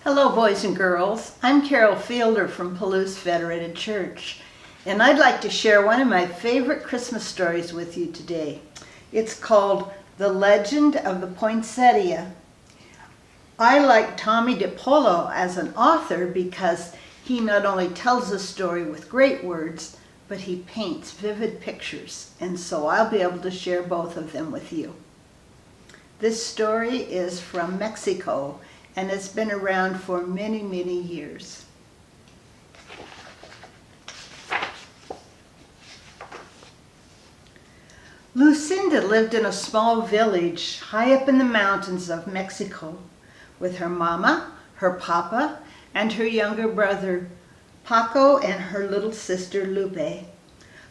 Hello, boys and girls. I'm Carol Fielder from Palouse Federated Church, and I'd like to share one of my favorite Christmas stories with you today. It's called The Legend of the Poinsettia. I like Tommy DiPolo as an author because he not only tells a story with great words, but he paints vivid pictures, and so I'll be able to share both of them with you. This story is from Mexico, and it's been around for many, many years. Lucinda lived in a small village high up in the mountains of Mexico with her mama, her papa, and her younger brother Paco and her little sister Lupe.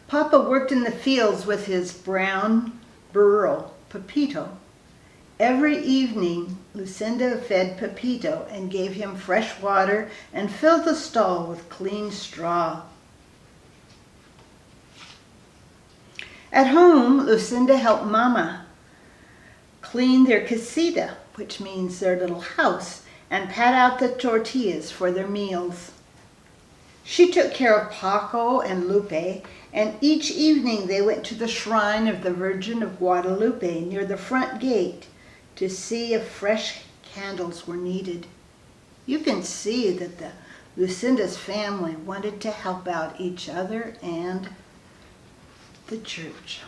Papa worked in the fields with his brown burro, Pepito. Every evening, Lucinda fed Pepito and gave him fresh water and filled the stall with clean straw. At home, Lucinda helped Mama clean their casita, which means their little house, and pat out the tortillas for their meals. She took care of Paco and Lupe, and each evening they went to the shrine of the Virgin of Guadalupe near the front gate to see if fresh candles were needed. You can see that Lucinda's family wanted to help out each other and the church.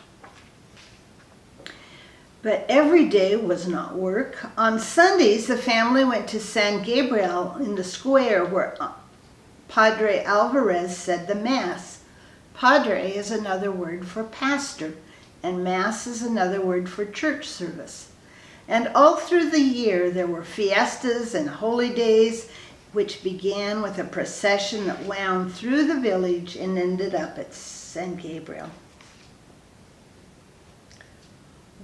But every day was not work. On Sundays, the family went to San Gabriel in the square where Padre Alvarez said the Mass. Padre is another word for pastor, and Mass is another word for church service. And all through the year there were fiestas and holy days, which began with a procession that wound through the village and ended up at San Gabriel.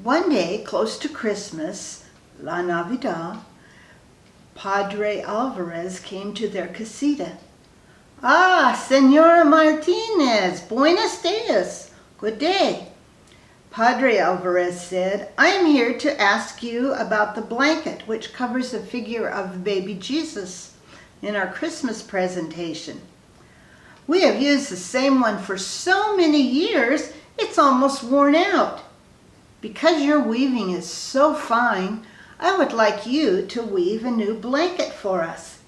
One day, close to Christmas, La Navidad, Padre Alvarez came to their casita. "Ah, Senora Martinez, buenos dias, good day." Padre Alvarez said, "I am here to ask you about the blanket which covers the figure of the baby Jesus in our Christmas presentation. We have used the same one for so many years, it's almost worn out. Because your weaving is so fine, I would like you to weave a new blanket for us."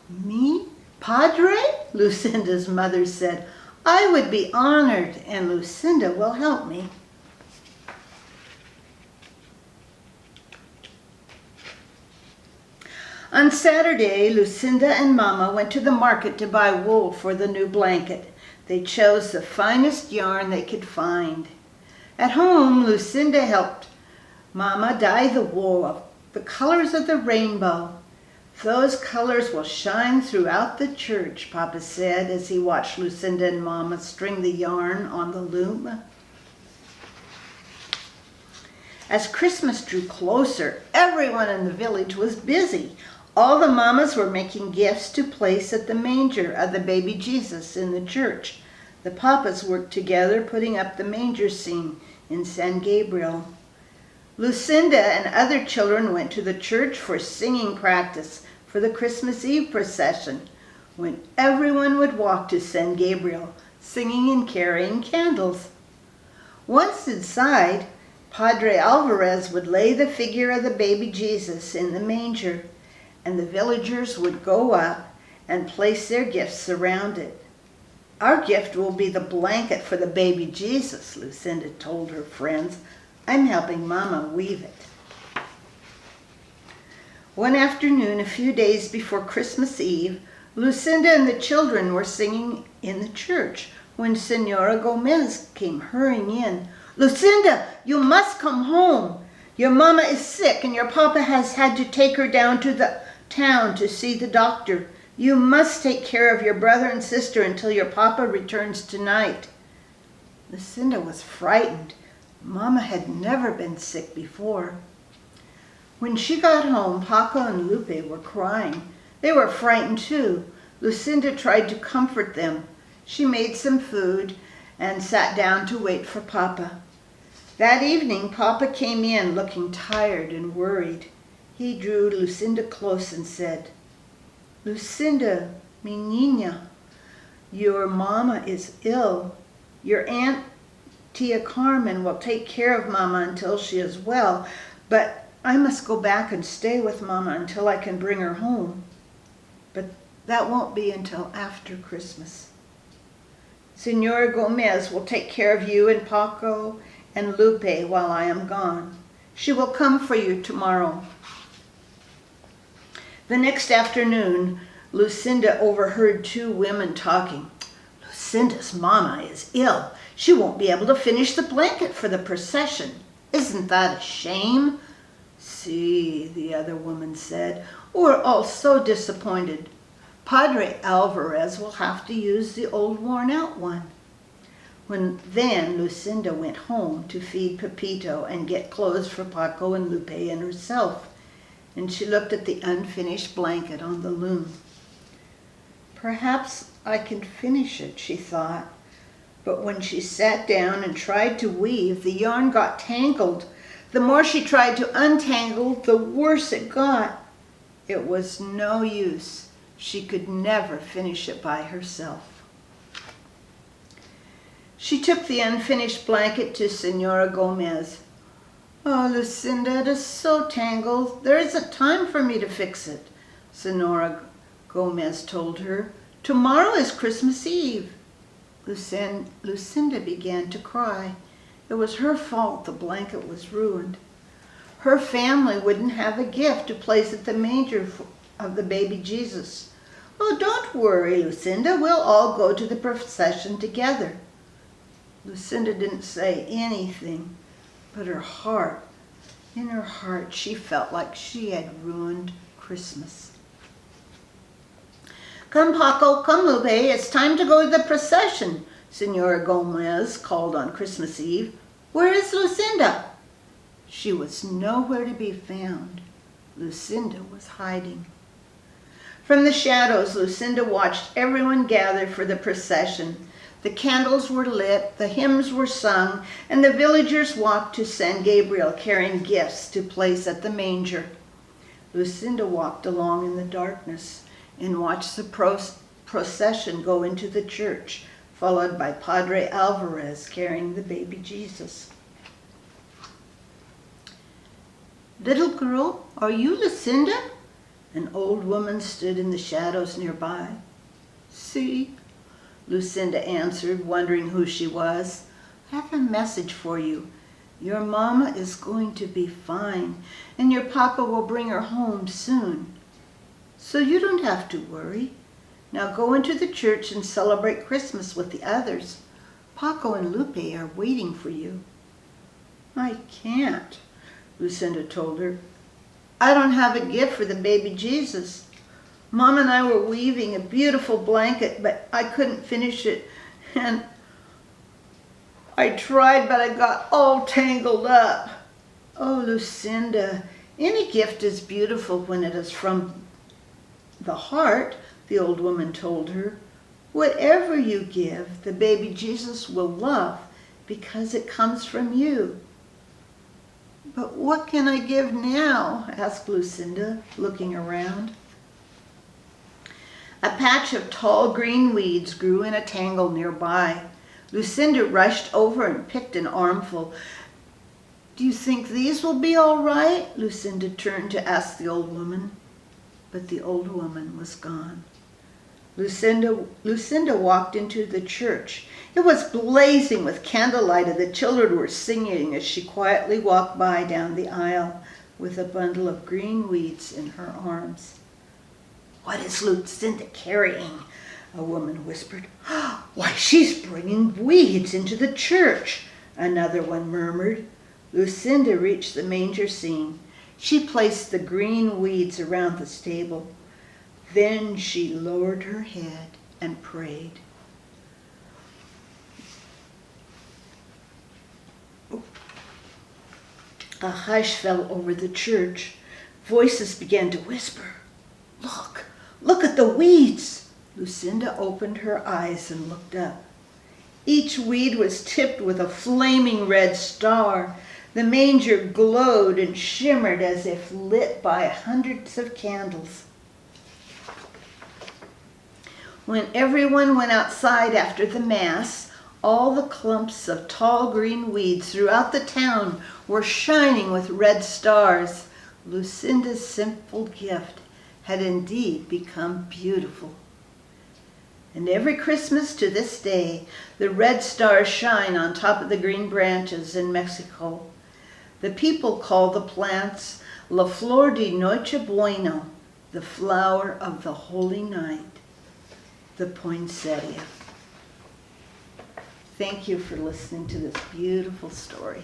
"Me? Padre?" Lucinda's mother said. "I would be honored, and Lucinda will help me." On Saturday, Lucinda and Mama went to the market to buy wool for the new blanket. They chose the finest yarn they could find. At home, Lucinda helped Mama dye the wool of the colors of the rainbow. "Those colors will shine throughout the church," Papa said as he watched Lucinda and Mama string the yarn on the loom. As Christmas drew closer, everyone in the village was busy. All the mamas were making gifts to place at the manger of the baby Jesus in the church. The papas worked together putting up the manger scene in San Gabriel. Lucinda and other children went to the church for singing practice for the Christmas Eve procession, when everyone would walk to San Gabriel, singing and carrying candles. Once inside, Padre Alvarez would lay the figure of the baby Jesus in the manger, and the villagers would go up and place their gifts around it. "Our gift will be the blanket for the baby Jesus," Lucinda told her friends. "I'm helping Mama weave it." One afternoon, a few days before Christmas Eve, Lucinda and the children were singing in the church when Senora Gomez came hurrying in. "Lucinda, you must come home. Your Mama is sick and your Papa has had to take her down to the town to see the doctor. You must take care of your brother and sister until your Papa returns tonight." Lucinda was frightened. Mama had never been sick before. When she got home, Paco and Lupe were crying. They were frightened too. Lucinda tried to comfort them. She made some food and sat down to wait for Papa. That evening, Papa came in looking tired and worried. He drew Lucinda close and said, Lucinda, mi niña, your mama is ill. Your Aunt Tia Carmen will take care of Mama until she is well, but I must go back and stay with Mama until I can bring her home. But that won't be until after Christmas. Senora Gomez will take care of you and Paco and Lupe while I am gone. She will come for you tomorrow. The next afternoon, Lucinda overheard two women talking. Lucinda's mama is ill. She won't be able to finish the blanket for the procession. Isn't that a shame? See, the other woman said, we're all so disappointed. Padre Alvarez will have to use the old worn-out one. Then Lucinda went home to feed Pepito and get clothes for Paco and Lupe and herself, and she looked at the unfinished blanket on the loom. Perhaps I can finish it, she thought, but when she sat down and tried to weave, the yarn got tangled. The more she tried to untangle, the worse it got. It was no use. She could never finish it by herself. She took the unfinished blanket to Senora Gomez. Oh, Lucinda, it is so tangled. There isn't time for me to fix it, Senora Gomez told her. Tomorrow is Christmas Eve. Lucinda began to cry. It was her fault the blanket was ruined. Her family wouldn't have a gift to place at the manger of the baby Jesus. Oh, don't worry, Lucinda. We'll all go to the procession together. Lucinda didn't say anything, but in her heart, she felt like she had ruined Christmas. Come, Paco, come, Lupe, it's time to go to the procession, Senora Gomez called on Christmas Eve. Where is Lucinda? She was nowhere to be found. Lucinda was hiding. From the shadows, Lucinda watched everyone gather for the procession. The candles were lit, the hymns were sung, and the villagers walked to San Gabriel carrying gifts to place at the manger. Lucinda walked along in the darkness and watched the procession go into the church, followed by Padre Alvarez carrying the baby Jesus. Little girl, are you Lucinda? An old woman stood in the shadows nearby. See, Lucinda answered, wondering who she was. I have a message for you. Your mama is going to be fine, and your papa will bring her home soon. So you don't have to worry. Now go into the church and celebrate Christmas with the others. Paco and Lupe are waiting for you. I can't, Lucinda told her. I don't have a gift for the baby Jesus. Mom and I were weaving a beautiful blanket, but I couldn't finish it. And I tried, but I got all tangled up. Oh, Lucinda, any gift is beautiful when it is from the heart, the old woman told her. Whatever you give, the baby Jesus will love because it comes from you. But what can I give now? Asked Lucinda, looking around. A patch of tall green weeds grew in a tangle nearby. Lucinda rushed over and picked an armful. Do you think these will be all right? Lucinda turned to ask the old woman. But the old woman was gone. Lucinda walked into the church. It was blazing with candlelight, and the children were singing as she quietly walked by down the aisle with a bundle of green weeds in her arms. What is Lucinda carrying? A woman whispered. Why, she's bringing weeds into the church, another one murmured. Lucinda reached the manger scene. She placed the green weeds around the stable. Then she lowered her head and prayed. A hush fell over the church. Voices began to whisper. Look at the weeds. Lucinda opened her eyes and looked up. Each weed was tipped with a flaming red star. The manger glowed and shimmered as if lit by hundreds of candles. When everyone went outside after the Mass, all the clumps of tall green weeds throughout the town were shining with red stars. Lucinda's simple gift had indeed become beautiful. And every Christmas to this day, the red stars shine on top of the green branches in Mexico. The people call the plants La Flor de Nochebuena, the flower of the holy night, the poinsettia. Thank you for listening to this beautiful story.